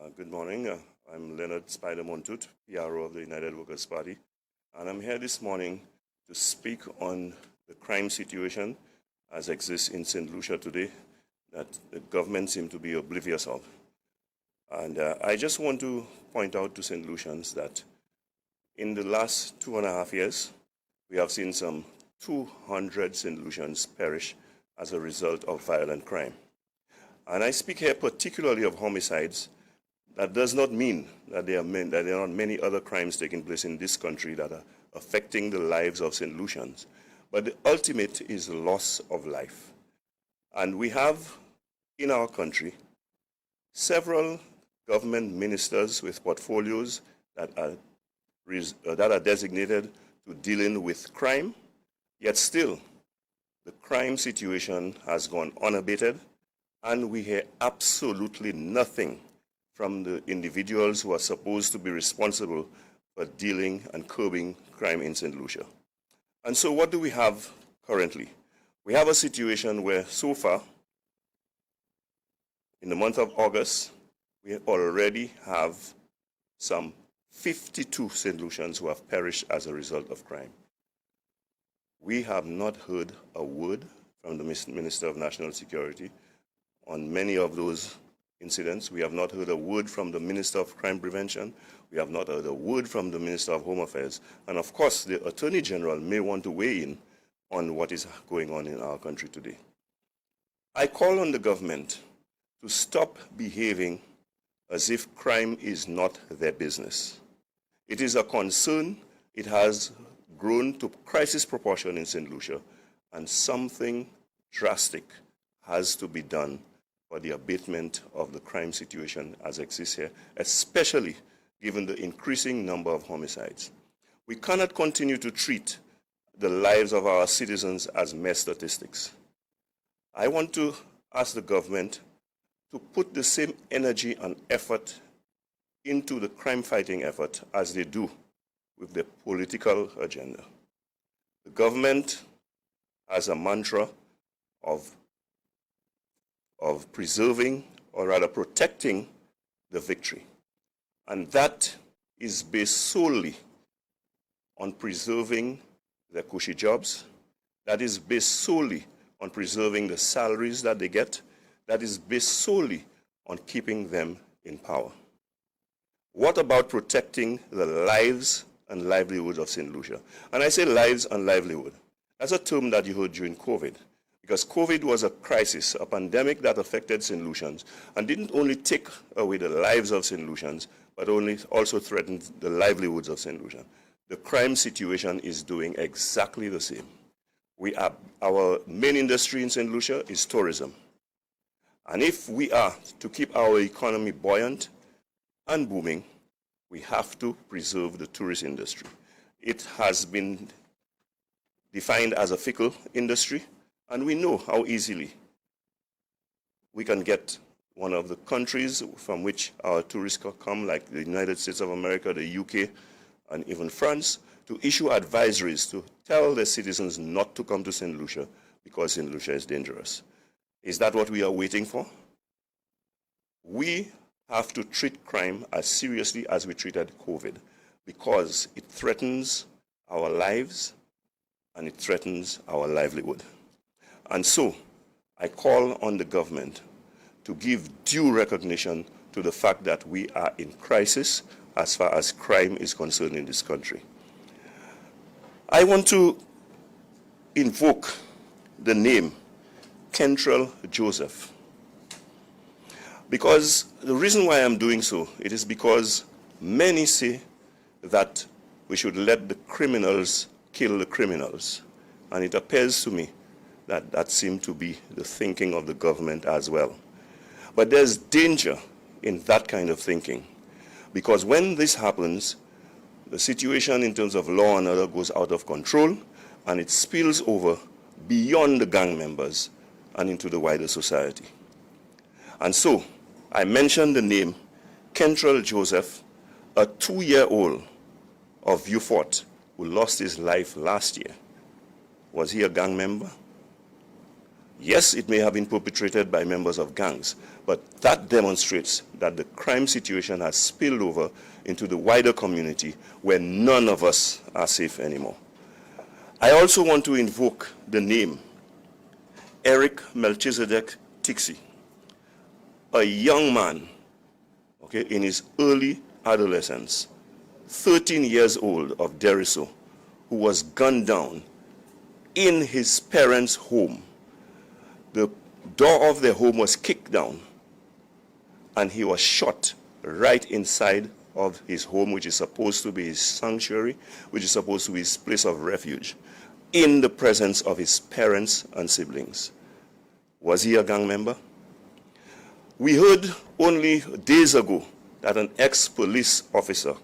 Good morning. I'm Leonard Spider Montut, PRO of the United Workers' Party, and I'm here this morning to speak on the crime situation as exists in St. Lucia today that the government seems to be oblivious of. And I just want to point out to St. Lucians that in the last 2.5 years, we have seen some 200 St. Lucians perish as a result of violent crime. And I speak here particularly of homicides. That does not mean that there are not many other crimes taking place in this country that are affecting the lives of St. Lucians. But the ultimate is the loss of life. And we have in our country several government ministers with portfolios that are designated to dealing with crime, yet still the crime situation has gone unabated, and we hear absolutely nothing from the individuals who are supposed to be responsible for dealing and curbing crime in St. Lucia. And so what do we have currently? We have a situation where so far, in the month of August, we already have some 52 St. Lucians who have perished as a result of crime. We have not heard a word from the Minister of National Security on many of those incidents. We have not heard a word from the Minister of Crime Prevention. We have not heard a word from the Minister of Home Affairs. And of course, the Attorney General may want to weigh in on what is going on in our country today. I call on the government to stop behaving as if crime is not their business. It is a concern. It has grown to crisis proportion in St. Lucia, and something drastic has to be done for the abatement of the crime situation as exists here, especially given the increasing number of homicides. We cannot continue to treat the lives of our citizens as mere statistics. I want to ask the government to put the same energy and effort into the crime-fighting effort as they do with the political agenda. The government has a mantra of preserving, or rather protecting, the victory. And that is based solely on preserving their cushy jobs. That is based solely on preserving the salaries that they get. That is based solely on keeping them in power. What about protecting the lives and livelihoods of St. Lucia? And I say lives and livelihood. That's a term that you heard during COVID. Because COVID was a crisis, a pandemic that affected St. Lucians and didn't only take away the lives of St. Lucians, but also threatened the livelihoods of St. Lucian. The crime situation is doing exactly the same. Our main industry in St. Lucia is tourism. And if we are to keep our economy buoyant and booming, we have to preserve the tourist industry. It has been defined as a fickle industry, and we know how easily we can get one of the countries from which our tourists come, like the United States of America, the UK, and even France, to issue advisories to tell their citizens not to come to St. Lucia because St. Lucia is dangerous. Is that what we are waiting for? We have to treat crime as seriously as we treated COVID, because it threatens our lives and it threatens our livelihood. And so, I call on the government to give due recognition to the fact that we are in crisis as far as crime is concerned in this country. I want to invoke the name Kentrell Joseph, because the reason why I'm doing so, it is because many say that we should let the criminals kill the criminals, and it appears to me that seemed to be the thinking of the government as well. But there's danger in that kind of thinking, because when this happens, the situation in terms of law and order goes out of control, and it spills over beyond the gang members and into the wider society. And so, I mentioned the name Kentrell Joseph, a 2-year-old of Beaufort who lost his life last year. Was he a gang member? Yes, it may have been perpetrated by members of gangs, but that demonstrates that the crime situation has spilled over into the wider community where none of us are safe anymore. I also want to invoke the name Eric Melchizedek Tixi, a young man, okay, in his early adolescence, 13 years old of Deriso, who was gunned down in his parents' home. The door of their home was kicked down, and he was shot right inside of his home, which is supposed to be his sanctuary, which is supposed to be his place of refuge, in the presence of his parents and siblings. Was he a gang member? We heard only days ago that an ex-police officer,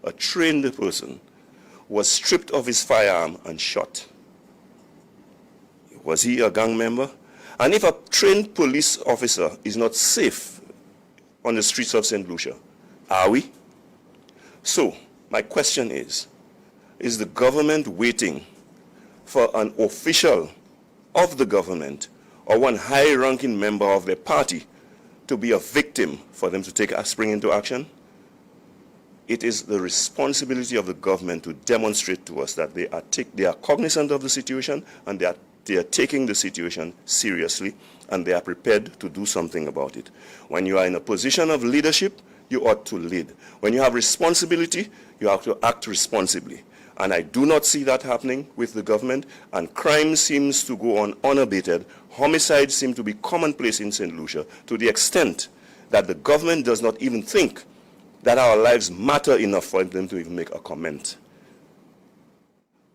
a trained person, was stripped of his firearm and shot. Was he a gang member? And if a trained police officer is not safe on the streets of St. Lucia, are we? So, my question is the government waiting for an official of the government or one high-ranking member of their party to be a victim for them to spring into action? It is the responsibility of the government to demonstrate to us that they are cognizant of the situation, and they are taking the situation seriously, and they are prepared to do something about it. When you are in a position of leadership, you ought to lead. When you have responsibility, you have to act responsibly. And I do not see that happening with the government, and crime seems to go on unabated. Homicides seem to be commonplace in St. Lucia to the extent that the government does not even think that our lives matter enough for them to even make a comment.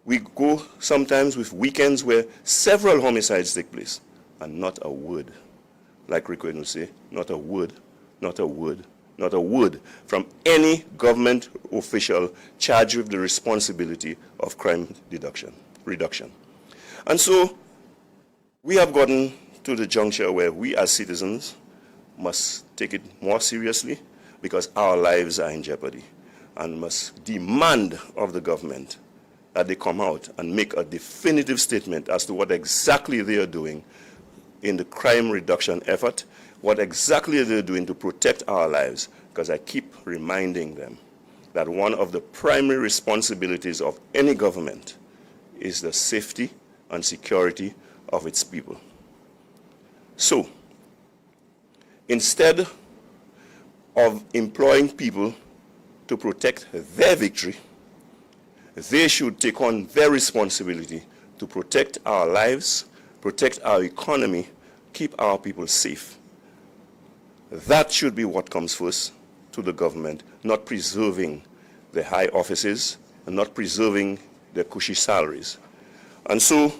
We go sometimes with weekends where several homicides take place, and not a word, like Rick would say, not a word, not a word, not a word from any government official charged with the responsibility of crime reduction. And so we have gotten to the juncture where we as citizens must take it more seriously, because our lives are in jeopardy, and must demand of the government that they come out and make a definitive statement as to what exactly they are doing in the crime reduction effort, what exactly they're doing to protect our lives, because I keep reminding them that one of the primary responsibilities of any government is the safety and security of its people. So, instead of employing people to protect their victory, they should take on their responsibility to protect our lives, protect our economy, keep our people safe. That should be what comes first to the government, not preserving the high offices and not preserving their cushy salaries. And so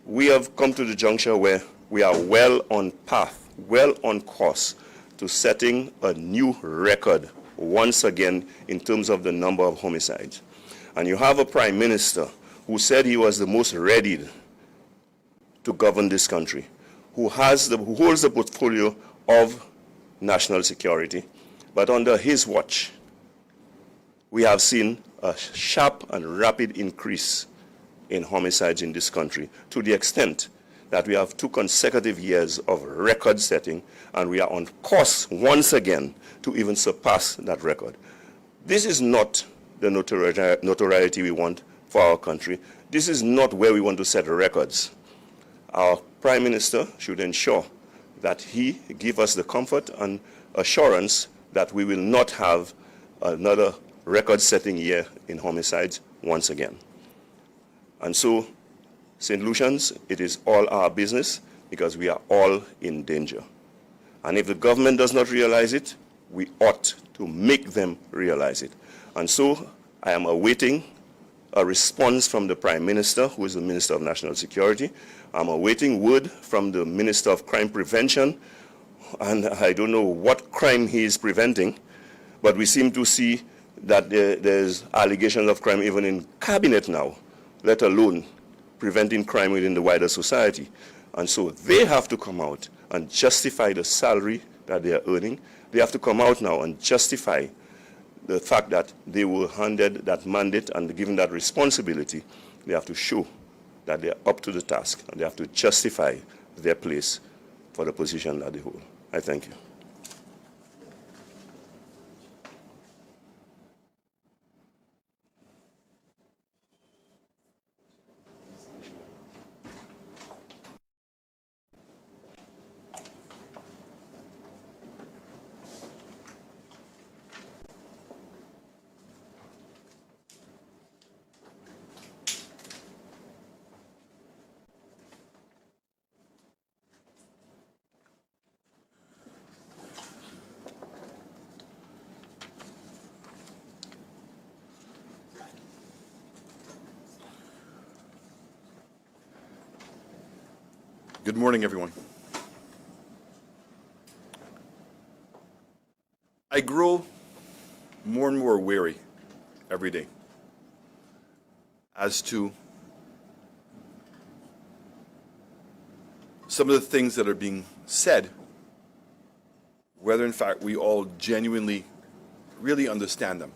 we have come to the juncture where we are well on path, well on course to setting a new record once again in terms of the number of homicides. And you have a prime minister who said he was the most ready to govern this country, who holds the portfolio of national security. But under his watch, we have seen a sharp and rapid increase in homicides in this country, to the extent that we have 2 consecutive years of record setting, and we are on course once again to even surpass that record. This is not the notoriety we want for our country. This is not where we want to set records. Our Prime Minister should ensure that he give us the comfort and assurance that we will not have another record-setting year in homicides once again. And so, St. Lucians, it is all our business, because we are all in danger. And if the government does not realize it, we ought to make them realize it. And so I am awaiting a response from the Prime Minister, who is the Minister of National Security. I'm awaiting word from the Minister of Crime Prevention, and I don't know what crime he is preventing, but we seem to see that there's allegations of crime even in cabinet now, let alone preventing crime within the wider society. And so they have to come out and justify the salary that they are earning. They have to come out now and justify the fact that they were handed that mandate and given that responsibility. They have to show that they are up to the task, and they have to justify their place for the position that they hold. I thank you. Good morning, everyone. I grow more and more weary every day as to some of the things that are being said, whether in fact we all genuinely really understand them,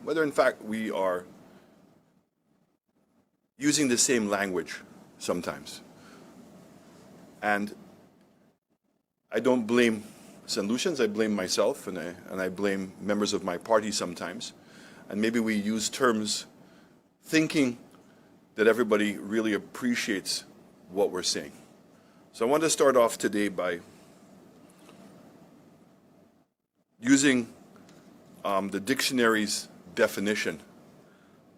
whether in fact we are using the same language sometimes. And I don't blame St Lucians, I blame myself, and I blame members of my party sometimes. And maybe we use terms thinking that everybody really appreciates what we're saying. So I want to start off today by using the dictionary's definition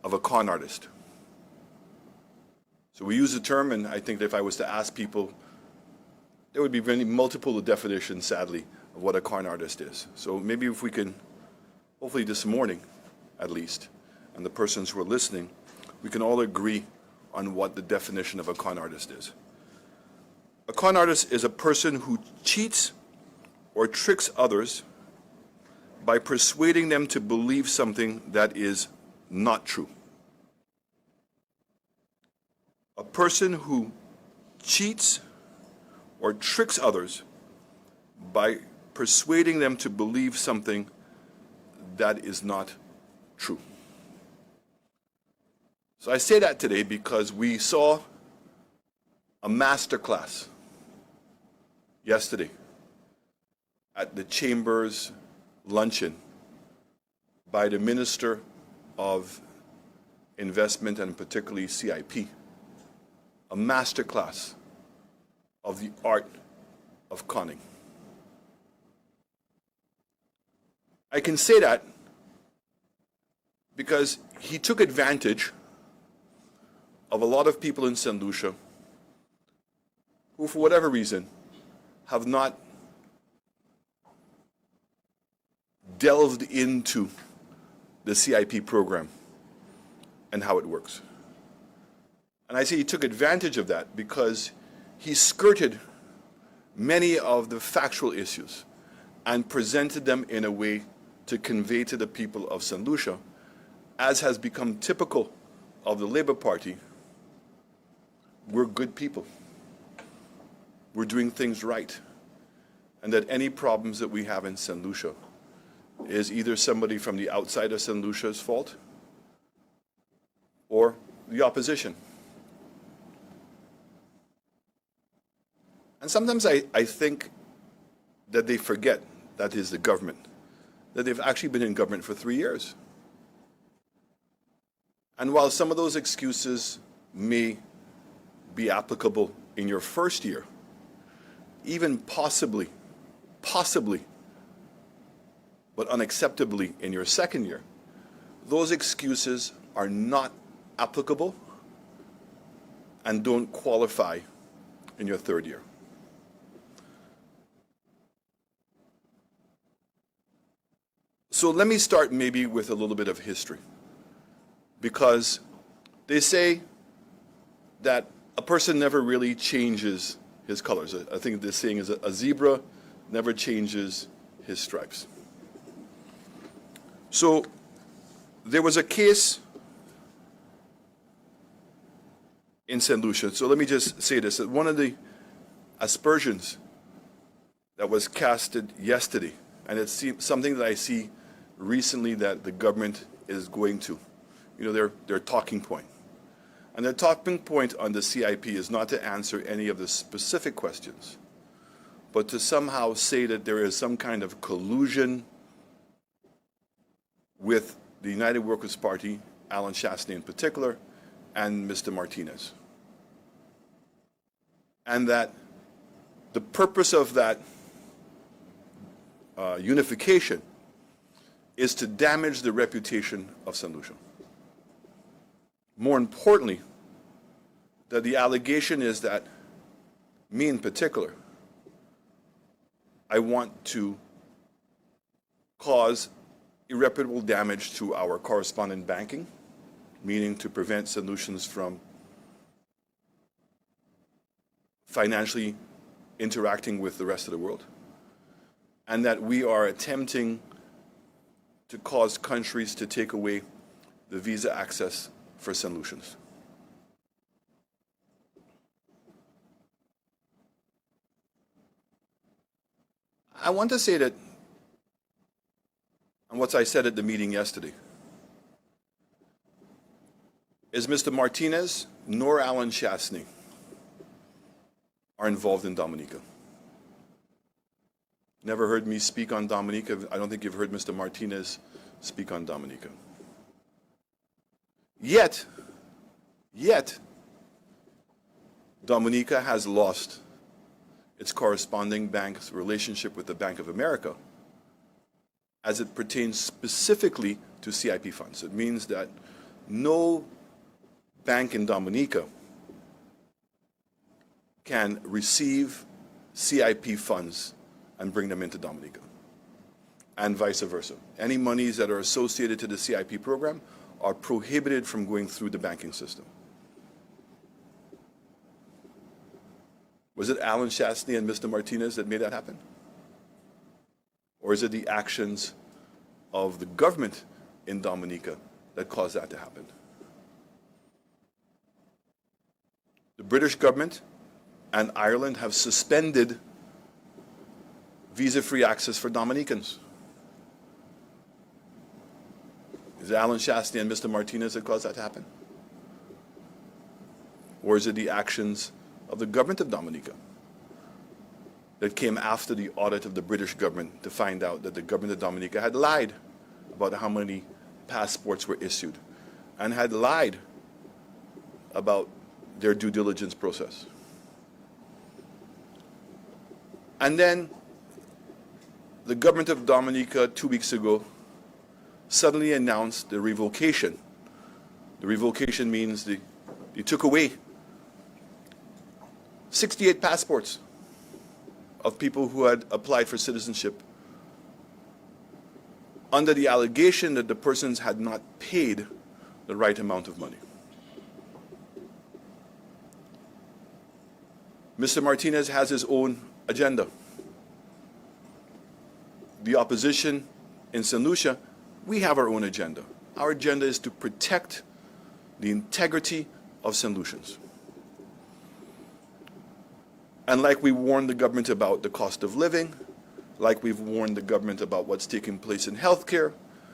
of a con artist. So we use the term, and I think that if I was to ask people, there would be many multiple definitions, sadly, of what a con artist is. So maybe if we can, hopefully this morning at least, and the persons who are listening, we can all agree on what the definition of a con artist is. A con artist is a person who cheats or tricks others by persuading them to believe something that is not true. A person who cheats or tricks others by persuading them to believe something that is not true. So I say that today because we saw a master class yesterday at the Chamber's luncheon by the Minister of Investment and particularly CIP, a master class of the art of conning. I can say that because he took advantage of a lot of people in St Lucia who, for whatever reason, have not delved into the CIP program and how it works. And I say he took advantage of that because he skirted many of the factual issues and presented them in a way to convey to the people of St. Lucia, as has become typical of the Labour Party, we're good people. We're doing things right. And that any problems that we have in St. Lucia is either somebody from the outside of St. Lucia's fault or the opposition. And sometimes I think that they forget that is the government, that they've actually been in government for 3 years. And while some of those excuses may be applicable in your first year, even possibly, but unacceptably in your second year, those excuses are not applicable and don't qualify in your third year. So let me start maybe with a little bit of history, because they say that a person never really changes his colors. I think this saying is a zebra never changes his stripes. So there was a case in St. Lucia. So let me just say this, that one of the aspersions that was casted yesterday, and it's something that I see recently that the government is going to, their talking point. And the talking point on the CIP is not to answer any of the specific questions, but to somehow say that there is some kind of collusion with the United Workers' Party, Alan Shastney in particular, and Mr. Martinez. And that the purpose of that unification is to damage the reputation of St Lucia. More importantly, that the allegation is that me in particular, I want to cause irreparable damage to our correspondent banking, meaning to prevent St Lucians from financially interacting with the rest of the world, and that we are attempting to cause countries to take away the visa access for St. Lucians. I want to say that, and what I said at the meeting yesterday, is Mr. Martinez nor Alan Shastney are involved in Dominica. Never heard me speak on Dominica. I don't think you've heard Mr. Martinez speak on Dominica. Yet, Dominica has lost its corresponding bank's relationship with the Bank of America as it pertains specifically to CIP funds. It means that no bank in Dominica can receive CIP funds and bring them into Dominica, and vice versa. Any monies that are associated to the CIP program are prohibited from going through the banking system. Was it Alan Shastney and Mr. Martinez that made that happen? Or is it the actions of the government in Dominica that caused that to happen? The British government and Ireland have suspended visa-free access for Dominicans. Is it Alan Shastney and Mr. Martinez that caused that to happen? Or is it the actions of the government of Dominica that came after the audit of the British government to find out that the government of Dominica had lied about how many passports were issued and had lied about their due diligence process? And then the government of Dominica 2 weeks ago suddenly announced the revocation. The revocation means they took away 68 passports of people who had applied for citizenship under the allegation that the persons had not paid the right amount of money. Mr. Martinez has his own agenda. The opposition in St. Lucia, we have our own agenda. Our agenda is to protect the integrity of St. Lucians. And like we warned the government about the cost of living, like we've warned the government about what's taking place in healthcare,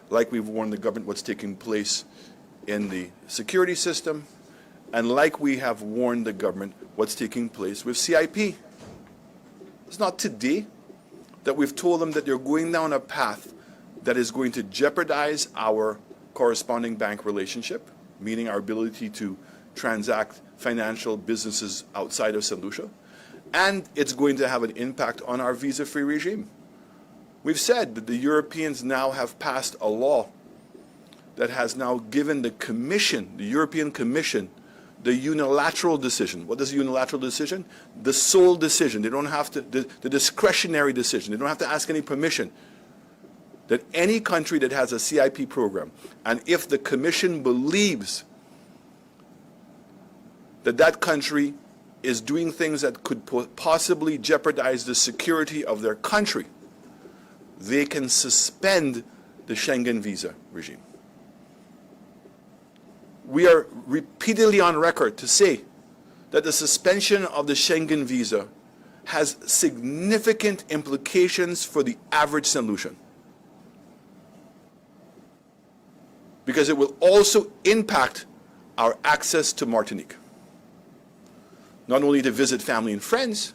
like we've warned the government what's taking place in the security system, and like we have warned the government what's taking place with CIP. It's not today that we've told them that they're going down a path that is going to jeopardize our corresponding bank relationship, meaning our ability to transact financial businesses outside of St. Lucia, and it's going to have an impact on our visa-free regime. We've said that the Europeans now have passed a law that has now given the Commission, the European Commission, the unilateral decision. What is a unilateral decision? The sole decision. They don't have to, the discretionary decision. They don't have to ask any permission. That any country that has a CIP program, and if the Commission believes that that country is doing things that could possibly jeopardize the security of their country, they can suspend the Schengen visa regime. We are repeatedly on record to say that the suspension of the Schengen visa has significant implications for the average St. Lucian, because it will also impact our access to Martinique. Not only to visit family and friends,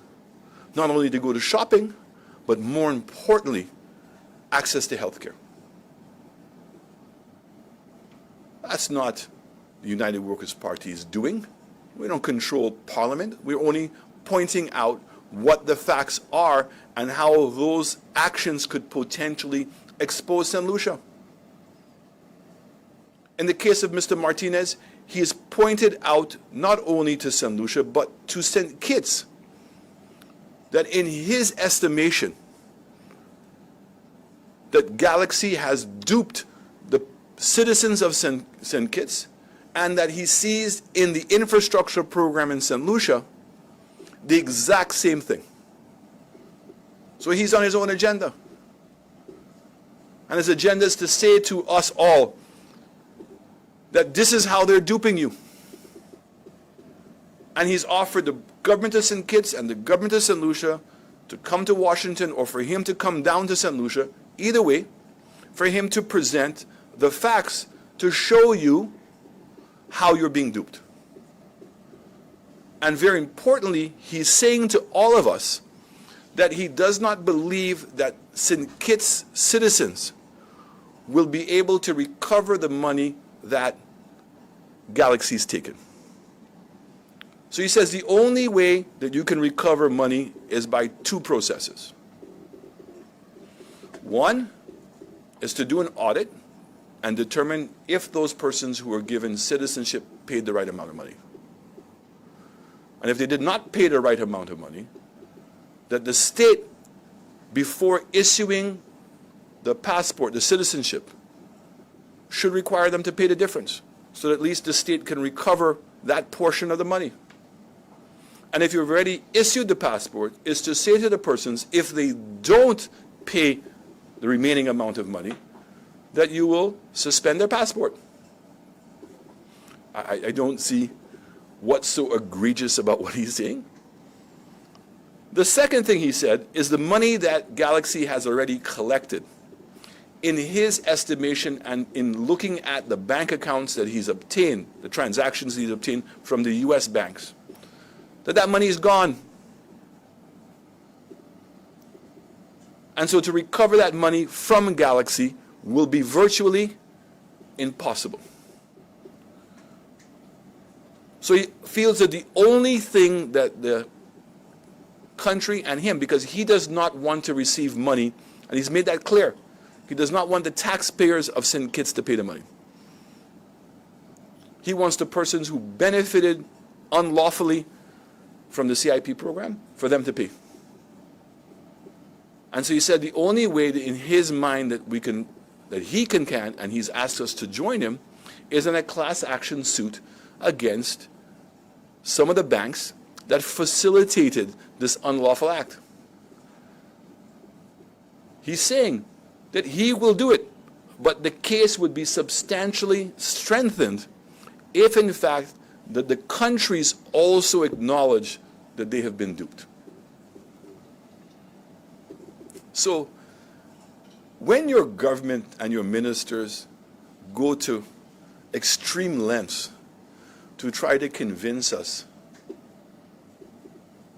not only to go to shopping, but more importantly, access to health care. That's not the United Workers' Party's doing. We don't control Parliament. We're only pointing out what the facts are and how those actions could potentially expose St. Lucia. In the case of Mr. Martinez, he has pointed out not only to St. Lucia, but to St. Kitts, that in his estimation, that Galaxy has duped the citizens of St. Kitts, and that he sees in the infrastructure program in St. Lucia the exact same thing. So he's on his own agenda. And his agenda is to say to us all that this is how they're duping you. And he's offered the government of St. Kitts and the government of St. Lucia to come to Washington, or for him to come down to St. Lucia, either way, for him to present the facts to show you how you're being duped. And very importantly, he's saying to all of us that he does not believe that St. Kitts citizens will be able to recover the money that Galaxy's taken. So he says the only way that you can recover money is by two processes. One is to do an audit and determine if those persons who were given citizenship paid the right amount of money. And if they did not pay the right amount of money, that the state, before issuing the passport, the citizenship, should require them to pay the difference, so that at least the state can recover that portion of the money. And if you've already issued the passport, is to say to the persons, if they don't pay the remaining amount of money, that you will suspend their passport. I don't see what's so egregious about what he's saying. The second thing he said is the money that Galaxy has already collected. In his estimation and in looking at the bank accounts that he's obtained, the transactions he's obtained from the US banks, that money is gone. And so to recover that money from Galaxy will be virtually impossible. So he feels that the only thing that the country and him, because he does not want to receive money, and he's made that clear, he does not want the taxpayers of St. Kitts to pay the money. He wants the persons who benefited unlawfully from the CIP program for them to pay. And so he said the only way that in his mind that he can, and he's asked us to join him, is in a class action suit against some of the banks that facilitated this unlawful act. He's saying that he will do it, but the case would be substantially strengthened if in fact that the countries also acknowledge that they have been duped. So when your government and your ministers go to extreme lengths to try to convince us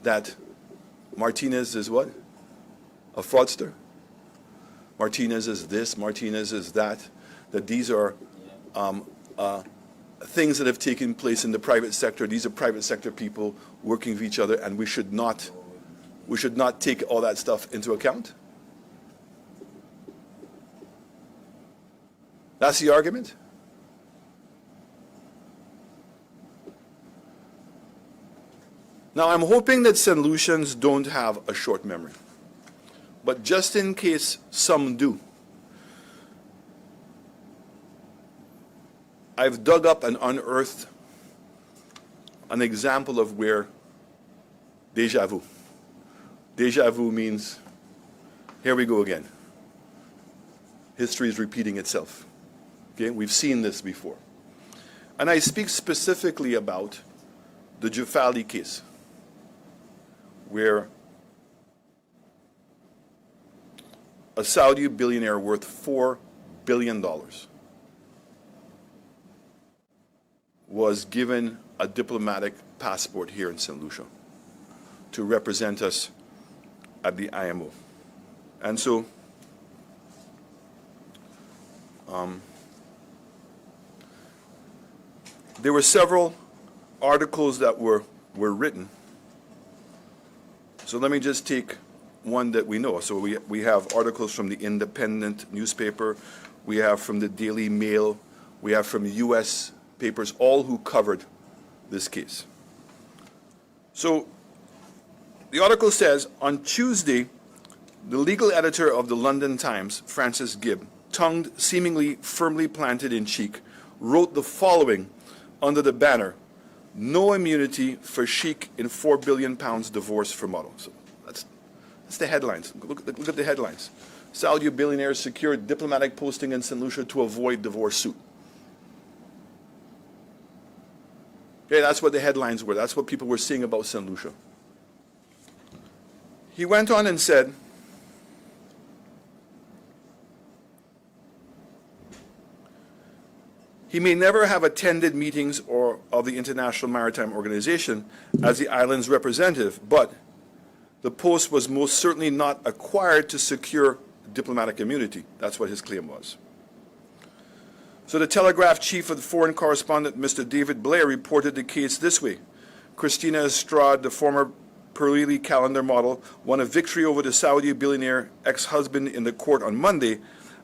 that Martinez is what? A fraudster? Martinez is this, Martinez is that these are things that have taken place in the private sector. These are private sector people working with each other, and we should not take all that stuff into account. That's the argument? Now, I'm hoping that St. Lucians don't have a short memory. But just in case some do, I've dug up and unearthed an example of where déjà vu. Déjà vu means, here we go again. History is repeating itself. Okay, we've seen this before. And I speak specifically about the Jufali case, where a Saudi billionaire worth $4 billion was given a diplomatic passport here in St Lucia to represent us at the IMO. And so there were several articles that were written. So let me just take one that we know. So we have articles from the Independent newspaper, we have from the Daily Mail, we have from U.S. papers, all who covered this case. So the article says, on Tuesday, the legal editor of the London Times, Francis Gibb, tongued seemingly firmly planted in cheek, wrote the following under the banner, "No immunity for Sheikh in £4 billion divorce for model." So that's the headlines. Look at the headlines. Saudi billionaires secured diplomatic posting in St Lucia to avoid divorce suit. Okay, that's what the headlines were. That's what people were saying about St Lucia. He went on and said, he may never have attended meetings of the International Maritime Organization as the island's representative, but the post was most certainly not acquired to secure diplomatic immunity. That's what his claim was. So the Telegraph chief of the foreign correspondent, Mr. David Blair, reported the case this way. Christina Estrade, the former Perlili calendar model, won a victory over the Saudi billionaire ex-husband in the court on Monday,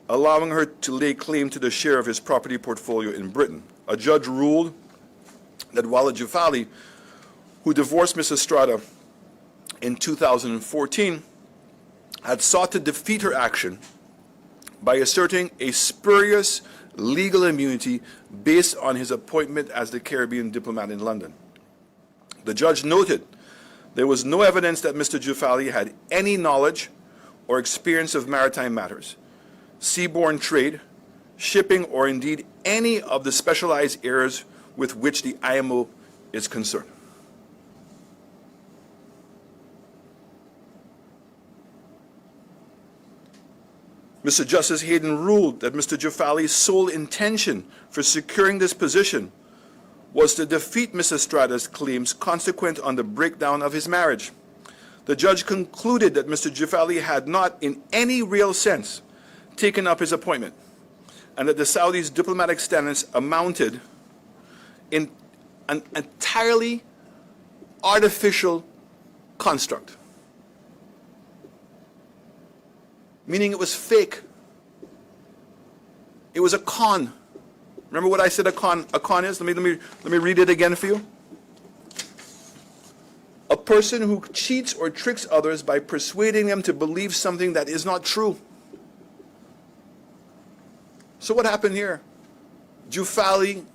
allowing her to lay claim to the share of his property portfolio in Britain. A judge ruled that Walid Jafali, who divorced Ms. Estrada in 2014, had sought to defeat her action by asserting a spurious legal immunity based on his appointment as the Caribbean diplomat in London. The judge noted there was no evidence that Mr. Jafali had any knowledge or experience of maritime matters, seaborne trade, shipping, or indeed any of the specialized areas with which the IMO is concerned. Mr. Justice Hayden ruled that Mr. Jafali's sole intention for securing this position was to defeat Ms. Estrada's claims consequent on the breakdown of his marriage. The judge concluded that Mr. Jafali had not, in any real sense, taken up his appointment, and that the Saudis' diplomatic standards amounted in an entirely artificial construct, meaning it was fake. It was a con. Remember what I said a con is? Let me read it again for you. A person who cheats or tricks others by persuading them to believe something that is not true. So what happened here? Jafali,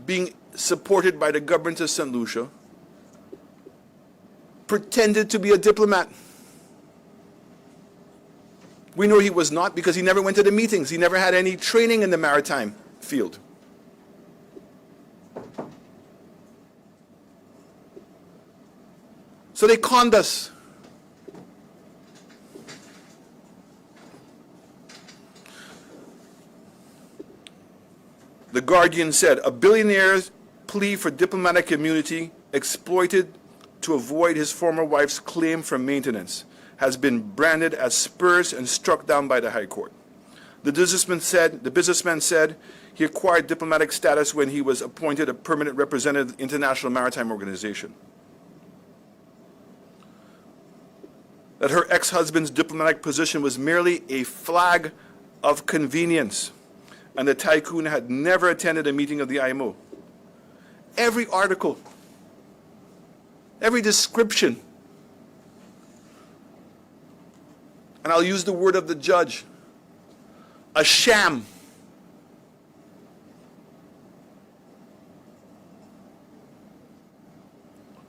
being supported by the government of St. Lucia, pretended to be a diplomat. We know he was not because he never went to the meetings. He never had any training in the maritime field. So they conned us. The Guardian said, a billionaire's plea for diplomatic immunity exploited to avoid his former wife's claim for maintenance has been branded as spurious and struck down by the High Court. The businessman said he acquired diplomatic status when he was appointed a permanent representative of the International Maritime Organization. That her ex-husband's diplomatic position was merely a flag of convenience, and the tycoon had never attended a meeting of the IMO. Every article, every description, and I'll use the word of the judge, a sham.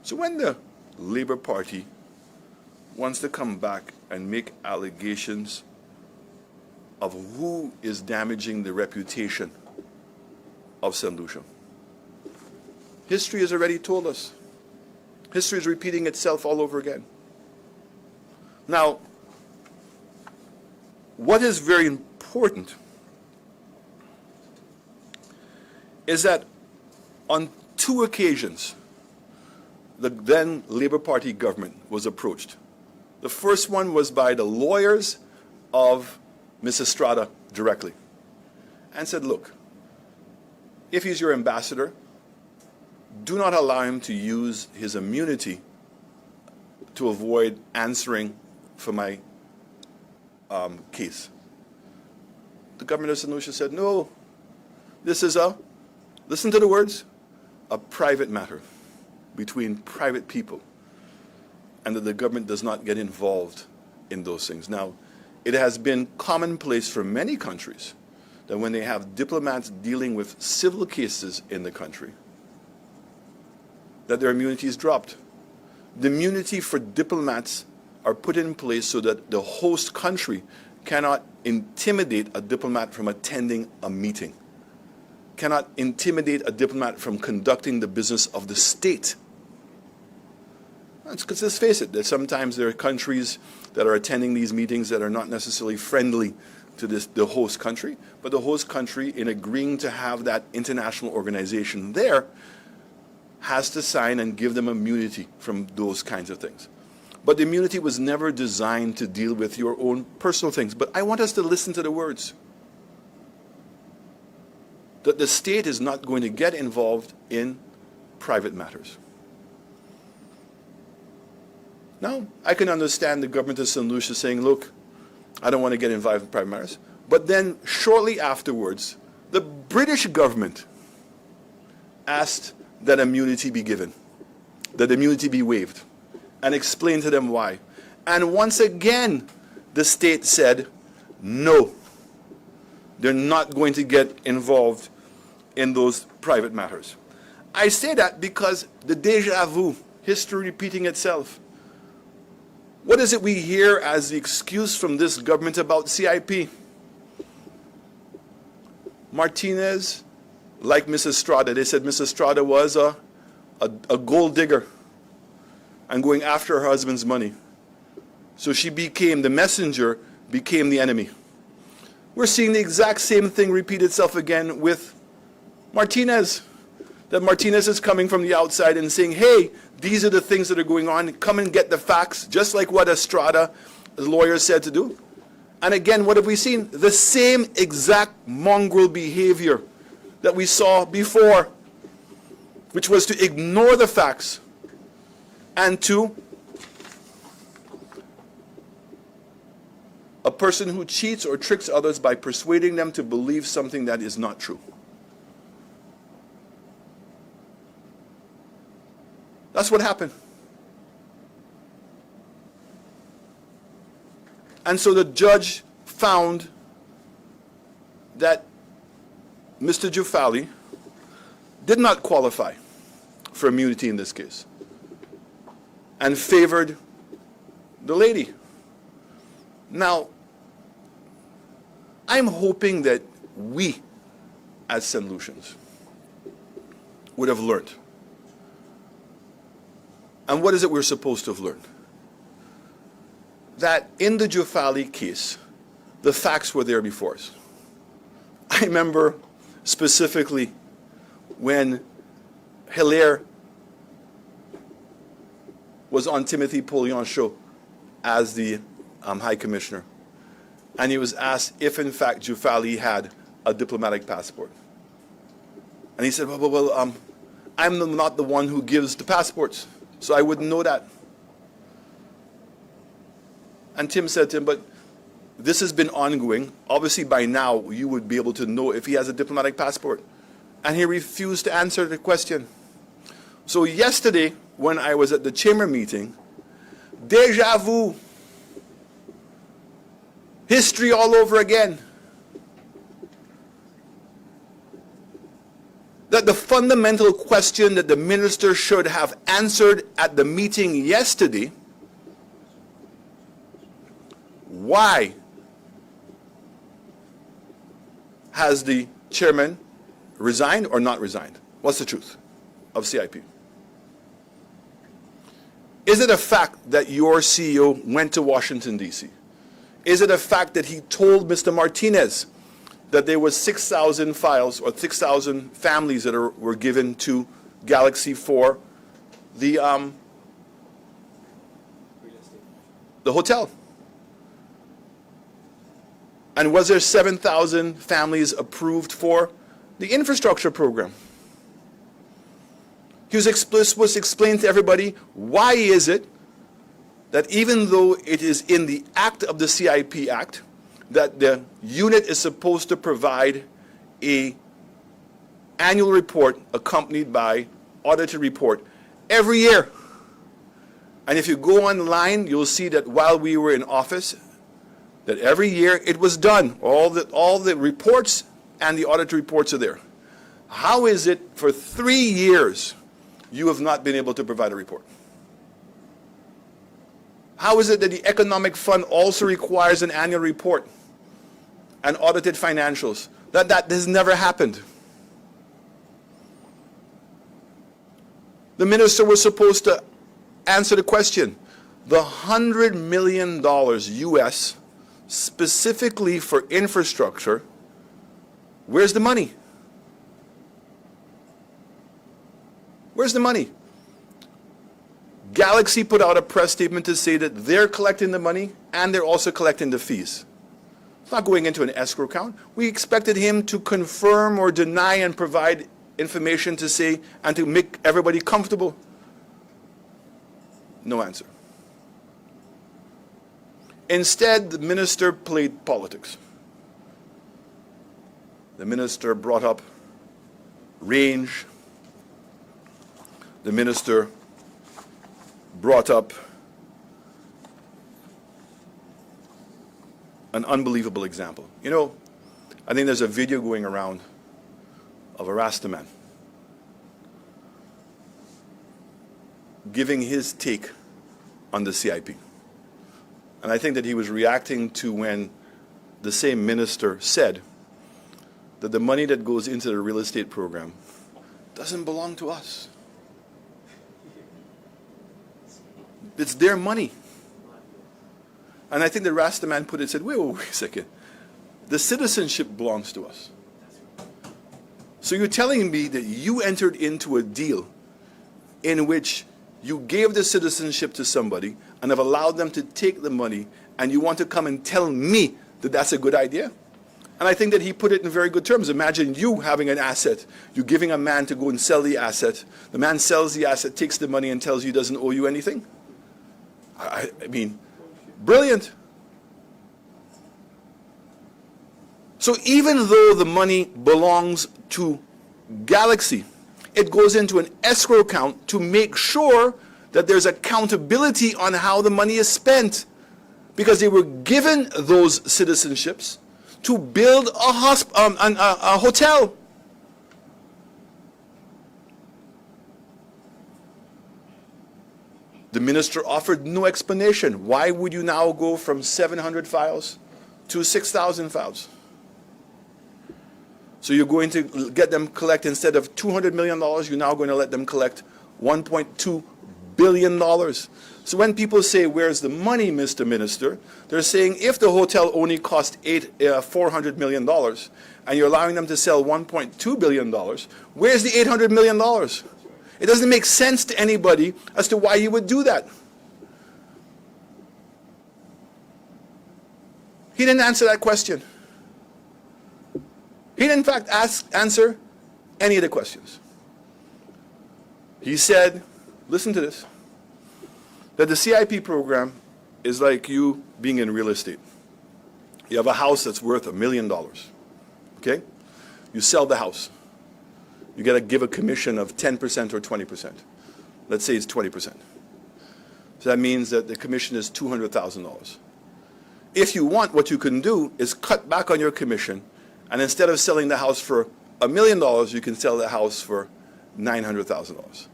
So when the Labour Party wants to come back and make allegations of who is damaging the reputation of St. Lucia, history has already told us. History is repeating itself all over again. Now, what is very important is that On 2 occasions, the then Labour Party government was approached. The first one was by the lawyers of Ms. Estrada directly, and said, look, if he's your ambassador, do not allow him to use his immunity to avoid answering for my case. The government of St Lucia said, no, this is listen to the words, a private matter between private people, and that the government does not get involved in those things. Now, it has been commonplace for many countries that when they have diplomats dealing with civil cases in the country, that their immunity is dropped. The immunity for diplomats are put in place so that the host country cannot intimidate a diplomat from attending a meeting, cannot intimidate a diplomat from conducting the business of the state. Because let's face it, that sometimes there are countries that are attending these meetings that are not necessarily friendly to the host country, but the host country, in agreeing to have that international organization there, has to sign and give them immunity from those kinds of things. But the immunity was never designed to deal with your own personal things. But I want us to listen to the words. That the state is not going to get involved in private matters. Now, I can understand the government of St. Lucia saying, look, I don't want to get involved in private matters. But then, shortly afterwards, the British government asked that immunity be given, that immunity be waived, and explained to them why. And once again, the state said, no, they're not going to get involved in those private matters. I say that because the déjà vu, history repeating itself. What is it we hear as the excuse from this government about CIP? Martinez, like Mrs. Estrada, they said Mrs. Estrada was a gold digger and going after her husband's money. So she became, the messenger became the enemy. We're seeing the exact same thing repeat itself again with Martinez. That Martinez is coming from the outside and saying, hey, these are the things that are going on. Come and get the facts, just like what Estrada, the lawyer, said to do. And again, what have we seen? The same exact mongrel behavior that we saw before, which was to ignore the facts and to a person who cheats or tricks others by persuading them to believe something that is not true. That's what happened. And so the judge found that Mr. Jufali did not qualify for immunity in this case and favored the lady. Now, I'm hoping that we, as St. Lucians, would have learned. And what is it we're supposed to have learned? That in the Jufali case, the facts were there before us. I remember specifically when Hilaire was on Timothy Pollion's show as the High Commissioner, and he was asked if in fact Jufali had a diplomatic passport. And he said, well, I'm not the one who gives the passports, so I wouldn't know that. And Tim said to him, but this has been ongoing. Obviously by now you would be able to know if he has a diplomatic passport. And he refused to answer the question. So yesterday, when I was at the chamber meeting, déjà vu, history all over again. That the fundamental question that the minister should have answered at the meeting yesterday, why has the chairman resigned or not resigned? What's the truth of CIP? Is it a fact that your CEO went to Washington, D.C.? Is it a fact that he told Mr. Martinez, that there was 6,000 files or 6,000 families that were given to Galaxy for the hotel. And was there 7,000 families approved for the infrastructure program? He was supposed to explain to everybody, why is it that even though it is in the act of the CIP Act that the unit is supposed to provide an annual report accompanied by audited report every year. And if you go online, you'll see that while we were in office, that every year it was done. All the reports and the audit reports are there. How is it for 3 years you have not been able to provide a report? How is it that the Economic Fund also requires an annual report and audited financials? That has never happened. The minister was supposed to answer the question. The $100 million US specifically for infrastructure, where's the money? Where's the money? Galaxy put out a press statement to say that they're collecting the money and they're also collecting the fees. It's not going into an escrow account. We expected him to confirm or deny and provide information to say and to make everybody comfortable. No answer. Instead, the minister played politics. The minister brought up range. The minister brought up an unbelievable example. You know, I think there's a video going around of a Rastaman giving his take on the CIP. And I think that he was reacting to when the same minister said that the money that goes into the real estate program doesn't belong to us. It's their money. And I think the Rastaman put it and said, wait a second. The citizenship belongs to us. So you're telling me that you entered into a deal in which you gave the citizenship to somebody and have allowed them to take the money, and you want to come and tell me that that's a good idea? And I think that he put it in very good terms. Imagine you having an asset. You're giving a man to go and sell the asset. The man sells the asset, takes the money, and tells you he doesn't owe you anything. I mean, brilliant. So even though the money belongs to Galaxy, it goes into an escrow account to make sure that there's accountability on how the money is spent, because they were given those citizenships to build a hotel. The minister offered no explanation. Why would you now go from 700 files to 6,000 files? So you're going to get them collect, instead of $200 million, you're now going to let them collect $1.2 billion. So when people say, where's the money, Mr. Minister? They're saying, if the hotel only cost $400 million and you're allowing them to sell $1.2 billion, where's the $800 million? It doesn't make sense to anybody as to why you would do that. He didn't answer that question. He didn't, in fact, answer any of the questions. He said, listen to this, that the CIP program is like you being in real estate. You have a house that's worth $1 million, okay? You sell the house. You got to give a commission of 10% or 20%. Let's say it's 20%. So that means that the commission is $200,000. If you want, what you can do is cut back on your commission, and instead of selling the house for $1 million, you can sell the house for $900,000.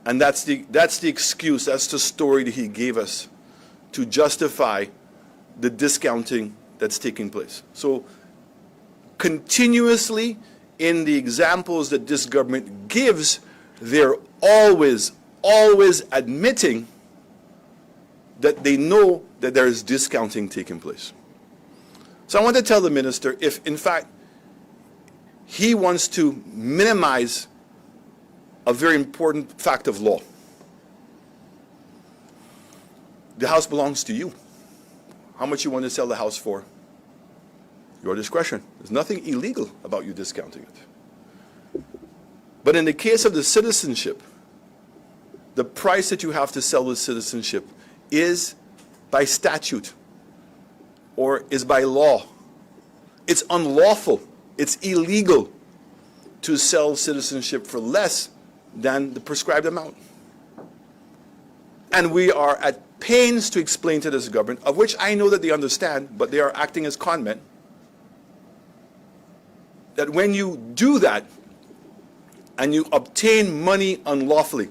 And that's the excuse, that's the story that he gave us to justify the discounting that's taking place. So continuously, in the examples that this government gives, they're always admitting that they know that there is discounting taking place. So I want to tell the minister, if in fact he wants to minimize a very important fact of law, the house belongs to you. How much you want to sell the house for? Your discretion. There's nothing illegal about you discounting it. But in the case of the citizenship, the price that you have to sell the citizenship is by statute or is by law. It's unlawful. It's illegal to sell citizenship for less than the prescribed amount. And we are at pains to explain to this government, of which I know that they understand, but they are acting as con men, that when you do that and you obtain money unlawfully,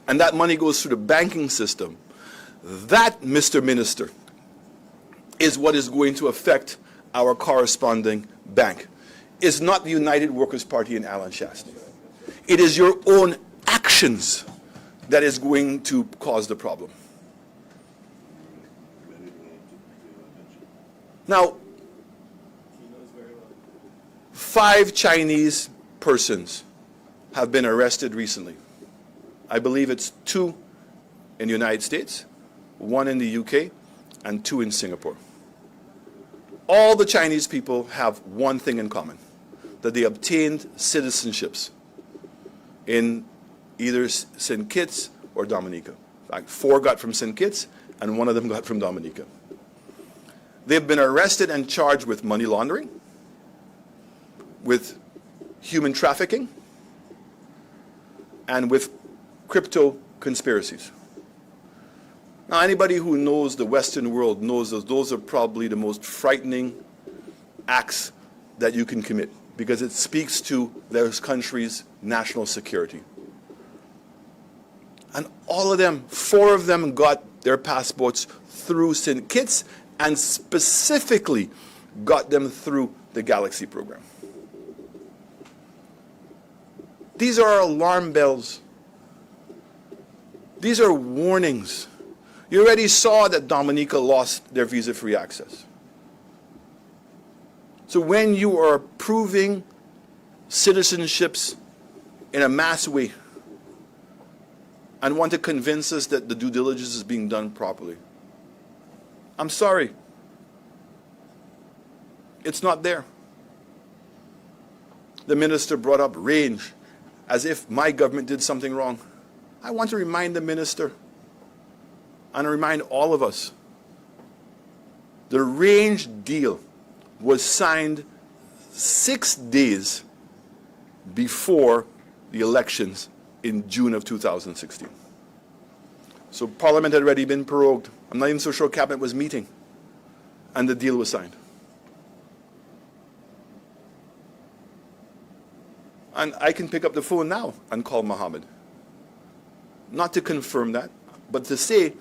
and that money goes through the banking system, that, Mr. Minister, is what is going to affect our corresponding bank. It's not the United Workers' Party in Alan Shasta. It is your own actions that is going to cause the problem. Now, 5 Chinese persons have been arrested recently. I believe it's 2 in the United States, 1 in the UK, and 2 in Singapore. All the Chinese people have one thing in common, that they obtained citizenships in either St. Kitts or Dominica. In fact, 4 got from St. Kitts, and 1 of them got from Dominica. They've been arrested and charged with money laundering, with human trafficking, and with crypto conspiracies. Now, anybody who knows the Western world knows that those are probably the most frightening acts that you can commit, because it speaks to those countries' national security. And all of them, 4 of them got their passports through St. Kitts, and specifically got them through the Galaxy program. These are alarm bells. These are warnings. You already saw that Dominica lost their visa-free access. So when you are approving citizenships in a mass way and want to convince us that the due diligence is being done properly, I'm sorry. It's not there. The minister brought up range as if my government did something wrong. I want to remind the minister and remind all of us, the range deal was signed 6 days before the elections in June of 2016. So Parliament had already been prorogued. I'm not even so sure Cabinet was meeting, and the deal was signed. And I can pick up the phone now and call Mohammed. Not to confirm that, but to say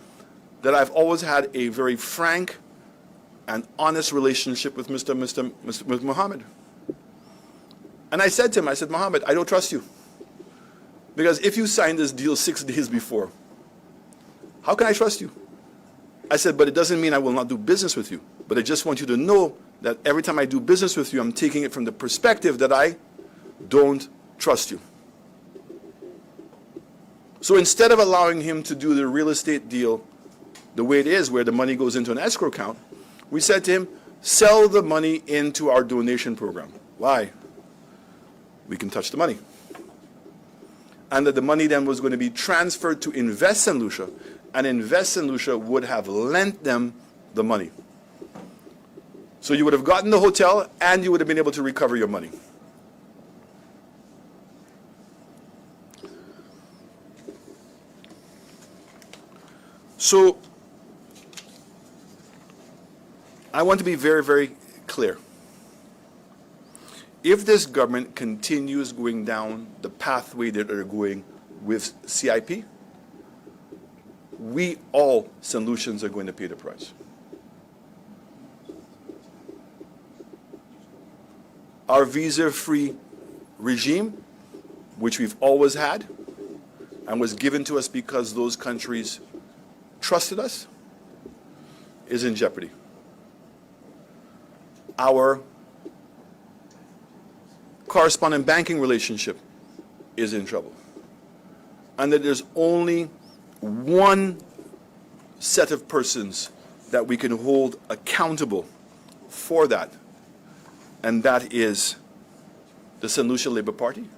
that I've always had a very frank and honest relationship with with Mohammed. And I said to him, I said, Mohammed, I don't trust you. Because if you signed this deal 6 days before, how can I trust you? I said, but it doesn't mean I will not do business with you. But I just want you to know that every time I do business with you, I'm taking it from the perspective that I don't trust you. So instead of allowing him to do the real estate deal the way it is, where the money goes into an escrow account, we said to him, sell the money into our donation program. Why? We can touch the money. And that the money then was going to be transferred to Invest St Lucia, and Invest St Lucia would have lent them the money. So you would have gotten the hotel, and you would have been able to recover your money. So I want to be very, very clear. If this government continues going down the pathway that they're going with CIP, we all St. Lucians are going to pay the price. Our visa-free regime, which we've always had and was given to us because those countries trusted us, is in jeopardy. our correspondent banking relationship is in trouble. And that there's only one set of persons that we can hold accountable for that, and that is the St Lucia Labour Party,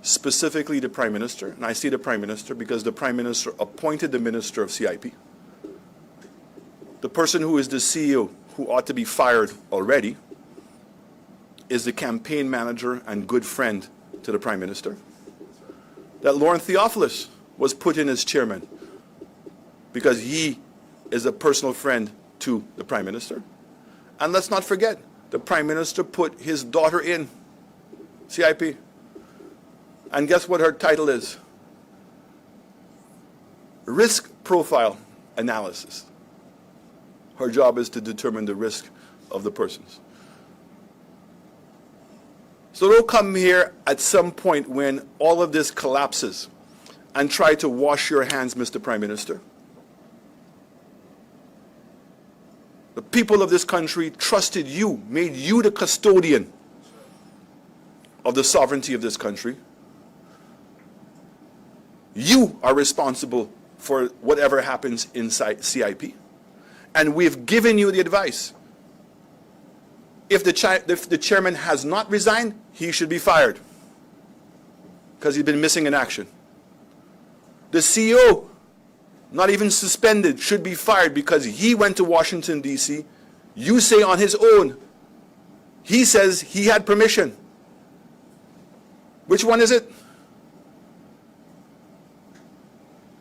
specifically the Prime Minister. And I say the Prime Minister because the Prime Minister appointed the Minister of CIP. The person who is the CEO, who ought to be fired already, is the campaign manager and good friend to the Prime Minister. That Lauren Theophilus was put in as chairman because he is a personal friend to the Prime Minister. And let's not forget, the Prime Minister put his daughter in CIP. And guess what her title is? Risk profile analysis. Her job is to determine the risk of the persons. So don't come here at some point when all of this collapses and try to wash your hands, Mr. Prime Minister. The people of this country trusted you, made you the custodian of the sovereignty of this country. You are responsible for whatever happens inside CIP. And we've given you the advice. If the chairman has not resigned, he should be fired because he's been missing in action. The CEO, not even suspended, should be fired because he went to Washington, D.C. You say on his own. He says he had permission. Which one is it?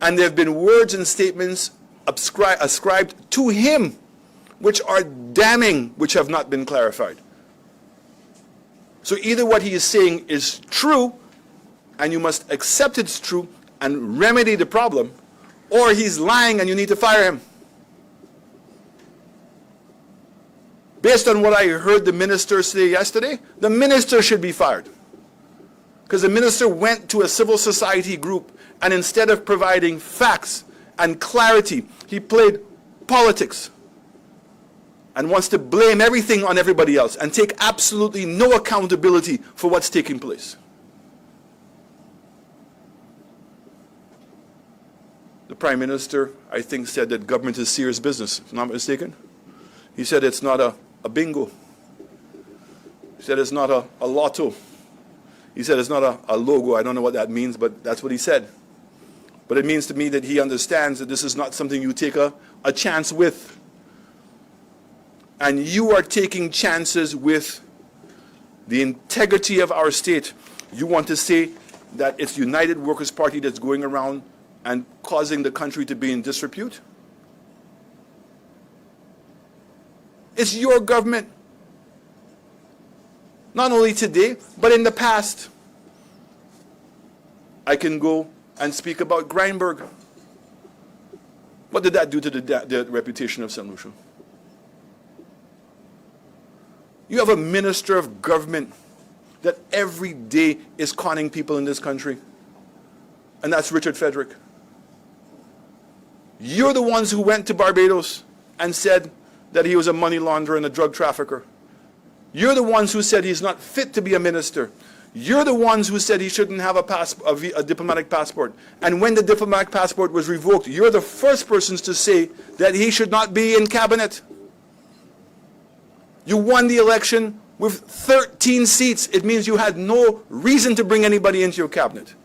And there have been words and statements ascribed to him which are damning, which have not been clarified. So either what he is saying is true, and you must accept it's true and remedy the problem, or he's lying and you need to fire him. Based on what I heard the minister say yesterday, the minister should be fired. Because the minister went to a civil society group, and instead of providing facts and clarity, he played politics and wants to blame everything on everybody else and take absolutely no accountability for what's taking place. The Prime Minister, I think, said that government is serious business, if I'm not mistaken. He said it's not a bingo. He said it's not a lotto. He said it's not a logo. I don't know what that means, but that's what he said. But it means to me that he understands that this is not something you take a chance with. And you are taking chances with the integrity of our state. You want to say that it's United Workers' Party that's going around and causing the country to be in disrepute? It's your government. Not only today, but in the past. I can go and speak about Greinberg. What did that do to the reputation of St. Lucia? You have a minister of government that every day is conning people in this country, and that's Richard Frederick. You're the ones who went to Barbados and said that he was a money launderer and a drug trafficker. You're the ones who said he's not fit to be a minister. You're the ones who said he shouldn't have a diplomatic passport. And when the diplomatic passport was revoked, you're the first persons to say that he should not be in cabinet. You won the election with 13 seats. It means you had no reason to bring anybody into your cabinet.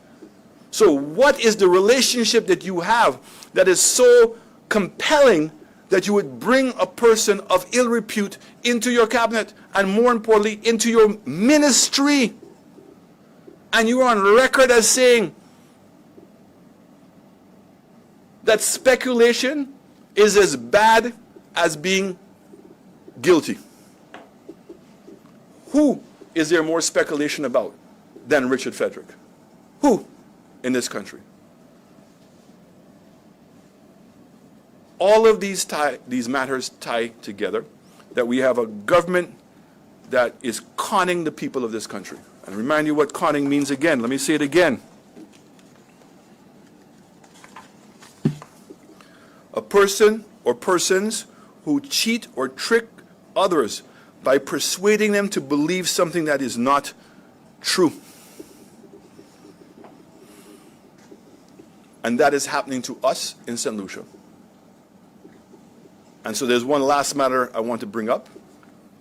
So what is the relationship that you have that is so compelling that you would bring a person of ill repute into your cabinet, and more importantly, into your ministry? And you are on record as saying that speculation is as bad as being guilty. Who is there more speculation about than Richard Frederick? Who in this country? All of these matters tie together, that we have a government that is conning the people of this country. And remind you what conning means again. Let me say it again. A person or persons who cheat or trick others by persuading them to believe something that is not true. And that is happening to us in St. Lucia. And so there's one last matter I want to bring up,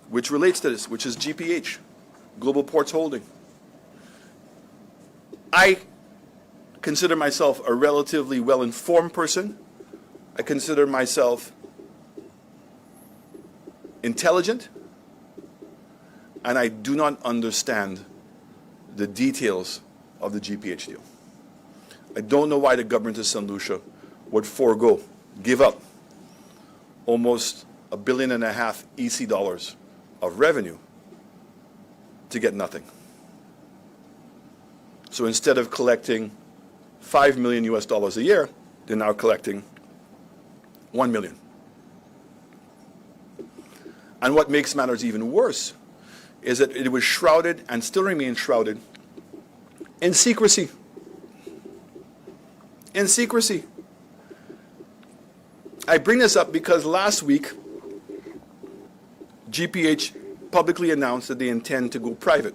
which relates to this, which is GPH, Global Ports Holding. I consider myself a relatively well-informed person. I consider myself intelligent, and I do not understand the details of the GPH deal. I don't know why the government of St. Lucia would give up almost $1.5 billion EC dollars of revenue to get nothing. So instead of collecting $5 million US dollars a year, they're now collecting $1 million. And what makes matters even worse is that it was shrouded and still remains shrouded in secrecy. In secrecy. I bring this up because last week, GPH publicly announced that they intend to go private.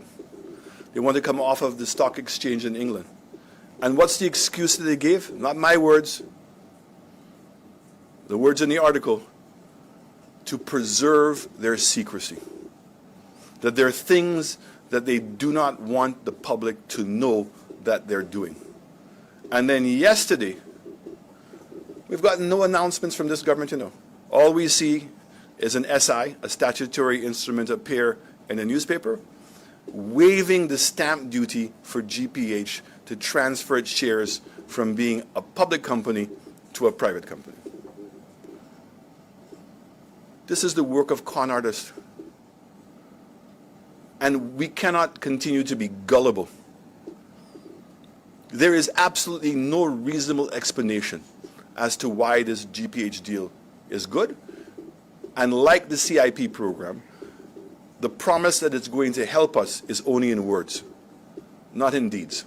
They want to come off of the stock exchange in England. And what's the excuse that they gave? Not my words. The words in the article. To preserve their secrecy. That there are things that they do not want the public to know that they're doing. And then yesterday, we've gotten no announcements from this government, you know. All we see is an SI, a statutory instrument, appear in a newspaper, waiving the stamp duty for GPH to transfer its shares from being a public company to a private company. This is the work of con artists. And we cannot continue to be gullible. There is absolutely no reasonable explanation as to why this GPH deal is good. And like the CIP program, the promise that it's going to help us is only in words, not in deeds.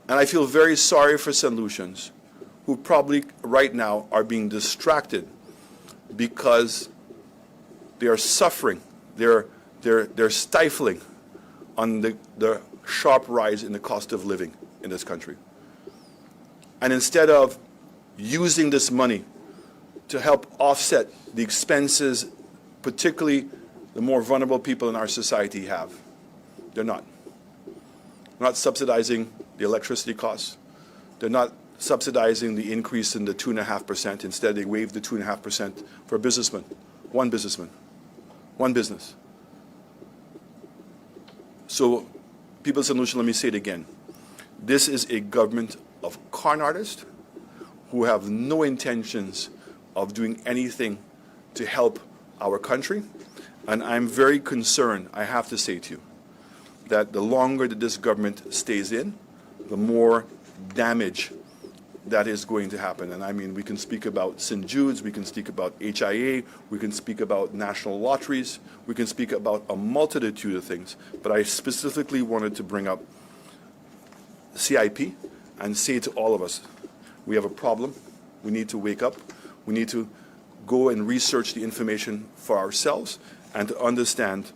And I feel very sorry for St. Lucians who probably right now are being distracted because they are suffering, they're stifling on the sharp rise in the cost of living in this country. And instead of using this money to help offset the expenses, particularly the more vulnerable people in our society have, they're not. They're not subsidizing the electricity costs. They're not subsidizing the increase in the 2.5%. Instead, they waive the 2.5% for a businessman, one businessman, one business. So, people of St. Lucia, let me say it again. This is a government of con artists who have no intentions of doing anything to help our country. And I'm very concerned, I have to say to you, that the longer that this government stays in, the more damage that is going to happen. And I mean, we can speak about St. Jude's, we can speak about HIA, we can speak about national lotteries, we can speak about a multitude of things. But I specifically wanted to bring up CIP and say to all of us, we have a problem, we need to wake up, we need to go and research the information for ourselves and to understand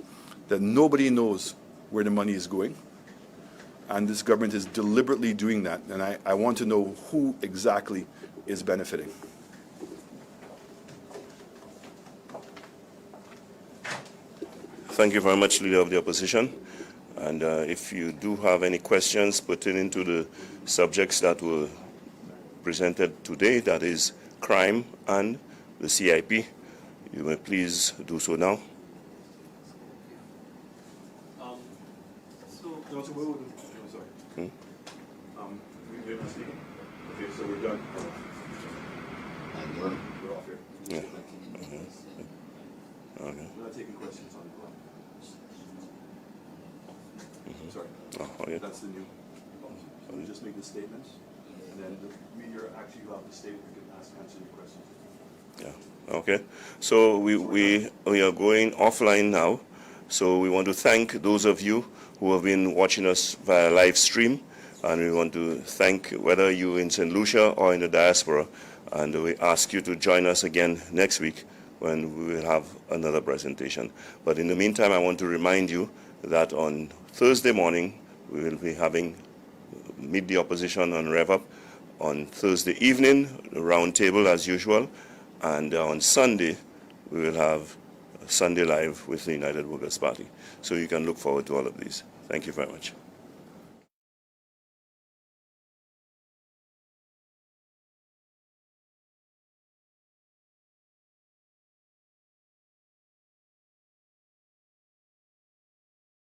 that nobody knows where the money is going. And this government is deliberately doing that. And I want to know who exactly is benefiting. Thank you very much, Leader of the Opposition. And if you do have any questions pertaining to the subjects that were presented today, that is crime and the CIP, you may please do so now. Okay, so we're done. We're off here. Yeah. Okay. We're not taking questions on the clock. Sorry. Oh, okay. That's the new policy. So we just make the statements, and then the media actually will have to state we can answer your questions. Yeah. Okay. So we are going offline now. So we want to thank those of you who have been watching us via live stream. And we want to thank whether you're in St. Lucia or in the diaspora. And we ask you to join us again next week when we will have another presentation. But in the meantime, I want to remind you that on Thursday morning, we will be having Meet the Opposition on RevUp. On Thursday evening, the round table as usual. And on Sunday, we will have Sunday Live with the United Workers' Party. So you can look forward to all of these. Thank you very much.